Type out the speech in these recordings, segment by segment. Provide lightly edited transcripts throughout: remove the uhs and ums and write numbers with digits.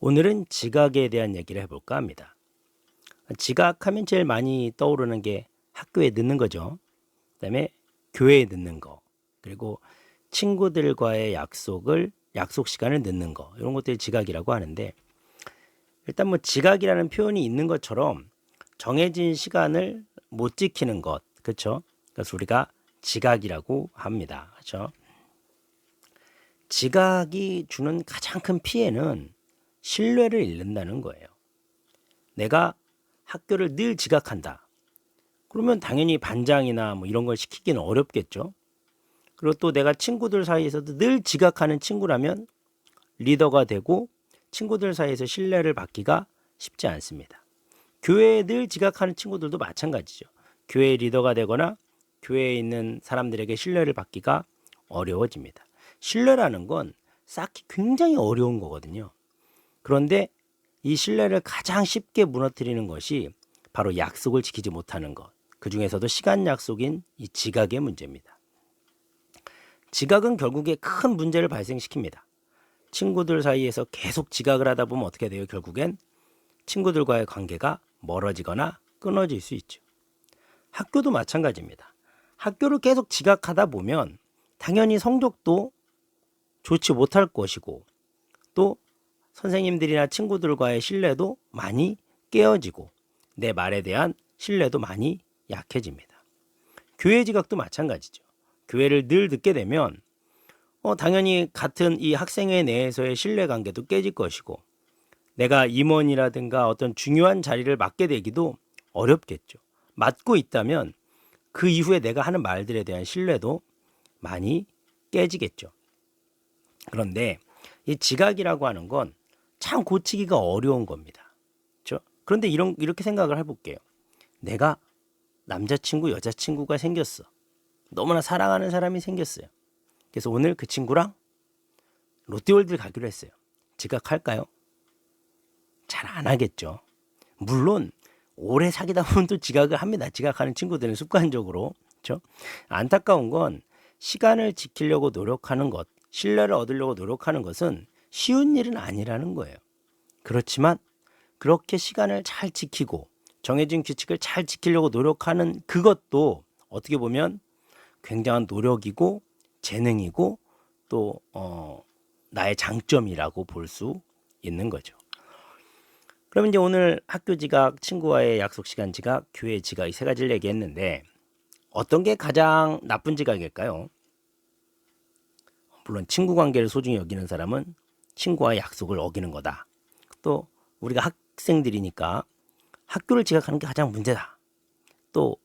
오늘은 지각에 대한 얘기를 해볼까 합니다. 지각하면 제일 많이 떠오르는 게 학교에 늦는 거죠. 그다음에 교회에 늦는 거, 그리고 친구들과의 약속 시간을 늦는 거, 이런 것들이 지각이라고 하는데, 일단 뭐 지각이라는 표현이 있는 것처럼 정해진 시간을 못 지키는 것, 그렇죠? 그래서 우리가 지각이라고 합니다. 그렇죠? 지각이 주는 가장 큰 피해는 신뢰를 잃는다는 거예요. 내가 학교를 늘 지각한다. 그러면 당연히 반장이나 뭐 이런 걸 시키기는 어렵겠죠. 그리고 또 내가 친구들 사이에서도 늘 지각하는 친구라면 리더가 되고 친구들 사이에서 신뢰를 받기가 쉽지 않습니다. 교회에 늘 지각하는 친구들도 마찬가지죠. 교회 리더가 되거나 교회에 있는 사람들에게 신뢰를 받기가 어려워집니다. 신뢰라는 건 쌓기 굉장히 어려운 거거든요. 그런데 이 신뢰를 가장 쉽게 무너뜨리는 것이 바로 약속을 지키지 못하는 것. 그 중에서도 시간 약속인 이 지각의 문제입니다. 지각은 결국에 큰 문제를 발생시킵니다. 친구들 사이에서 계속 지각을 하다 보면 어떻게 돼요? 결국엔 친구들과의 관계가 멀어지거나 끊어질 수 있죠. 학교도 마찬가지입니다. 학교를 계속 지각하다 보면 당연히 성적도 좋지 못할 것이고, 또 선생님들이나 친구들과의 신뢰도 많이 깨어지고 내 말에 대한 신뢰도 많이 약해집니다. 교회 지각도 마찬가지죠. 교회를 늘 듣게 되면 당연히 같은 이 학생회 내에서의 신뢰관계도 깨질 것이고, 내가 임원이라든가 어떤 중요한 자리를 맡게 되기도 어렵겠죠. 맡고 있다면 그 이후에 내가 하는 말들에 대한 신뢰도 많이 깨지겠죠. 그런데 이 지각이라고 하는 건 참 고치기가 어려운 겁니다. 그렇죠? 그런데 이렇게 생각을 해볼게요. 내가 남자친구, 여자친구가 생겼어. 너무나 사랑하는 사람이 생겼어요. 그래서 오늘 그 친구랑 롯데월드를 가기로 했어요. 지각할까요? 잘 안 하겠죠. 물론 오래 사귀다 보면 또 지각을 합니다. 지각하는 친구들은 습관적으로. 그렇죠? 안타까운 건 시간을 지키려고 노력하는 것, 신뢰를 얻으려고 노력하는 것은 쉬운 일은 아니라는 거예요. 그렇지만 그렇게 시간을 잘 지키고 정해진 규칙을 잘 지키려고 노력하는 그것도 어떻게 보면 굉장한 노력이고 재능이고 또 나의 장점이라고 볼 수 있는 거죠. 그럼 이제 오늘 학교 지각, 친구와의 약속 시간 지각, 교회 지각, 이 세 가지를 얘기했는데 어떤 게 가장 나쁜 지각일까요? 물론 친구 관계를 소중히 여기는 사람은 친구와의 약속을 어기는 거다. 또 우리가 학생들이니까 학교를 지각하는 게 가장 문제다. 또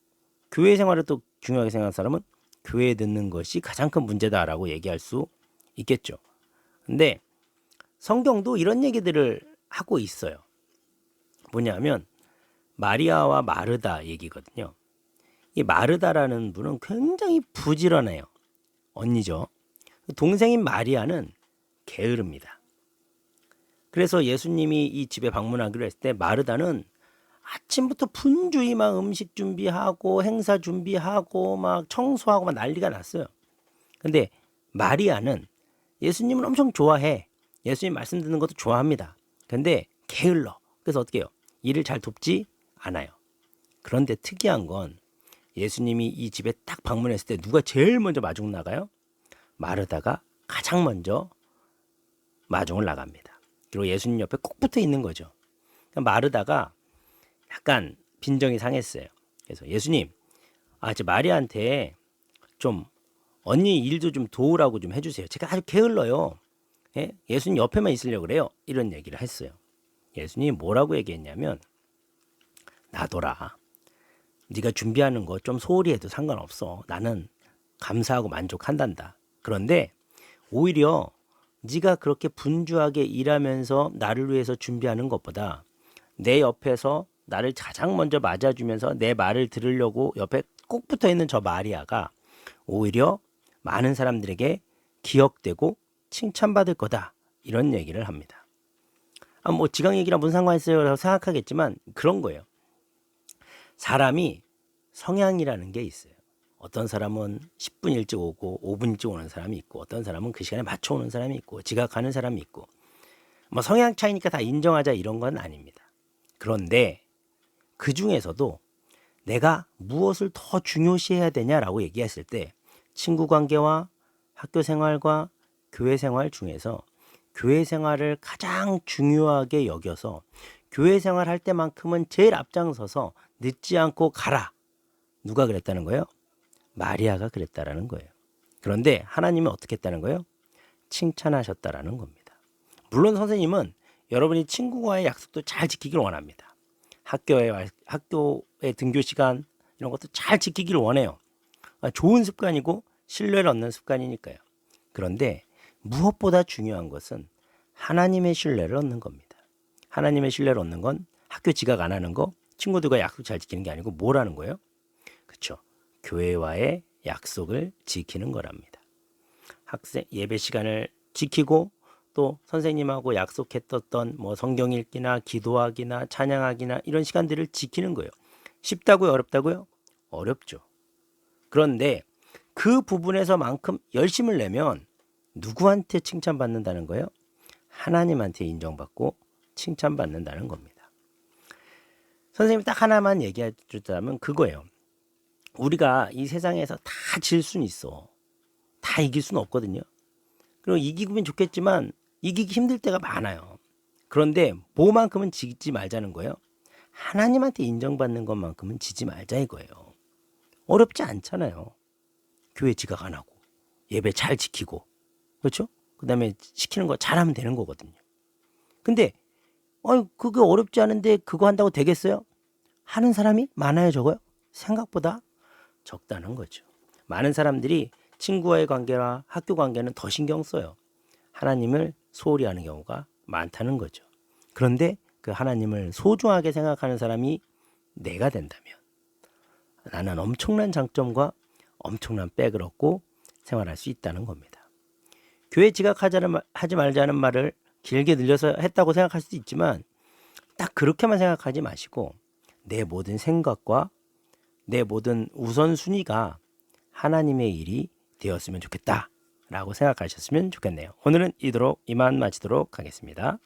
교회 생활을 또 중요하게 생각하는 사람은 교회에 듣는 것이 가장 큰 문제다라고 얘기할 수 있겠죠. 근데 성경도 이런 얘기들을 하고 있어요. 뭐냐면 마리아와 마르다 얘기거든요. 이 마르다라는 분은 굉장히 부지런해요. 언니죠. 동생인 마리아는 게으릅니다. 그래서 예수님이 이 집에 방문하기로 했을 때 마르다는 아침부터 분주히 막 음식 준비하고 행사 준비하고 막 청소하고 막 난리가 났어요. 근데 마리아는 예수님을 엄청 좋아해. 예수님 말씀 듣는 것도 좋아합니다. 근데 게을러. 그래서 어떻게 해요? 일을 잘 돕지 않아요. 그런데 특이한 건 예수님이 이 집에 딱 방문했을 때 누가 제일 먼저 마중 나가요? 마르다가 가장 먼저 마중을 나갑니다. 그리고 예수님 옆에 꼭 붙어 있는 거죠. 그러니까 마르다가 약간 빈정이 상했어요. 그래서 예수님, 저 마리아한테 좀 언니 일도 좀 도우라고 좀 해주세요. 제가 아주 게을러요. 예? 예수님 옆에만 있으려고 그래요. 이런 얘기를 했어요. 예수님이 뭐라고 얘기했냐면, 놔둬라. 네가 준비하는 거 좀 소홀히 해도 상관없어. 나는 감사하고 만족한단다. 그런데 오히려 네가 그렇게 분주하게 일하면서 나를 위해서 준비하는 것보다 내 옆에서 나를 가장 먼저 맞아주면서 내 말을 들으려고 옆에 꼭 붙어있는 저 마리아가 오히려 많은 사람들에게 기억되고 칭찬받을 거다. 이런 얘기를 합니다. 뭐 지각 얘기랑 무슨 상관 있어요? 라고 생각하겠지만 그런 거예요. 사람이 성향이라는 게 있어요. 어떤 사람은 10분 일찍 오고 5분 일찍 오는 사람이 있고, 어떤 사람은 그 시간에 맞춰 오는 사람이 있고, 지각하는 사람이 있고, 뭐 성향 차이니까 다 인정하자 이런 건 아닙니다. 그런데 그 중에서도 내가 무엇을 더 중요시해야 되냐라고 얘기했을 때 친구 관계와 학교 생활과 교회 생활 중에서 교회 생활을 가장 중요하게 여겨서 교회 생활 할 때만큼은 제일 앞장서서 늦지 않고 가라. 누가 그랬다는 거예요? 마리아가 그랬다라는 거예요. 그런데 하나님은 어떻게 했다는 거예요? 칭찬하셨다라는 겁니다. 물론 선생님은 여러분이 친구와의 약속도 잘 지키길 원합니다. 학교의 등교 시간 이런 것도 잘 지키길 원해요. 좋은 습관이고 신뢰를 얻는 습관이니까요. 그런데 무엇보다 중요한 것은 하나님의 신뢰를 얻는 겁니다. 하나님의 신뢰를 얻는 건 학교 지각 안 하는 거, 친구들과 약속 잘 지키는 게 아니고 뭐라는 거예요? 그렇죠. 교회와의 약속을 지키는 거랍니다. 학생 예배 시간을 지키고 또 선생님하고 약속했던 뭐 성경 읽기나 기도하기나 찬양하기나 이런 시간들을 지키는 거예요. 쉽다고요? 어렵다고요? 어렵죠. 그런데 그 부분에서만큼 열심을 내면 누구한테 칭찬받는다는 거예요? 하나님한테 인정받고 칭찬받는다는 겁니다. 선생님이 딱 하나만 얘기해 주자면 그거예요. 우리가 이 세상에서 다 질 수는 있어. 다 이길 수는 없거든요. 그리고 이기면 좋겠지만 이기기 힘들 때가 많아요. 그런데 뭐만큼은 지지 말자는 거예요. 하나님한테 인정받는 것만큼은 지지 말자 이거예요. 어렵지 않잖아요. 교회 지각 안 하고 예배 잘 지키고 그렇죠? 그 다음에 시키는 거 잘하면 되는 거거든요. 근데 그게 어렵지 않은데 그거 한다고 되겠어요? 하는 사람이 많아요 적어요? 생각보다 적다는 거죠. 많은 사람들이 친구와의 관계와 학교 관계는 더 신경 써요. 하나님을 소홀히 하는 경우가 많다는 거죠. 그런데 그 하나님을 소중하게 생각하는 사람이 내가 된다면 나는 엄청난 장점과 엄청난 백을 얻고 생활할 수 있다는 겁니다. 교회 지각하지 말자는 말을 길게 늘려서 했다고 생각할 수도 있지만 딱 그렇게만 생각하지 마시고 내 모든 생각과 내 모든 우선순위가 하나님의 일이 되었으면 좋겠다라고 생각하셨으면 좋겠네요. 오늘은 이만 마치도록 하겠습니다.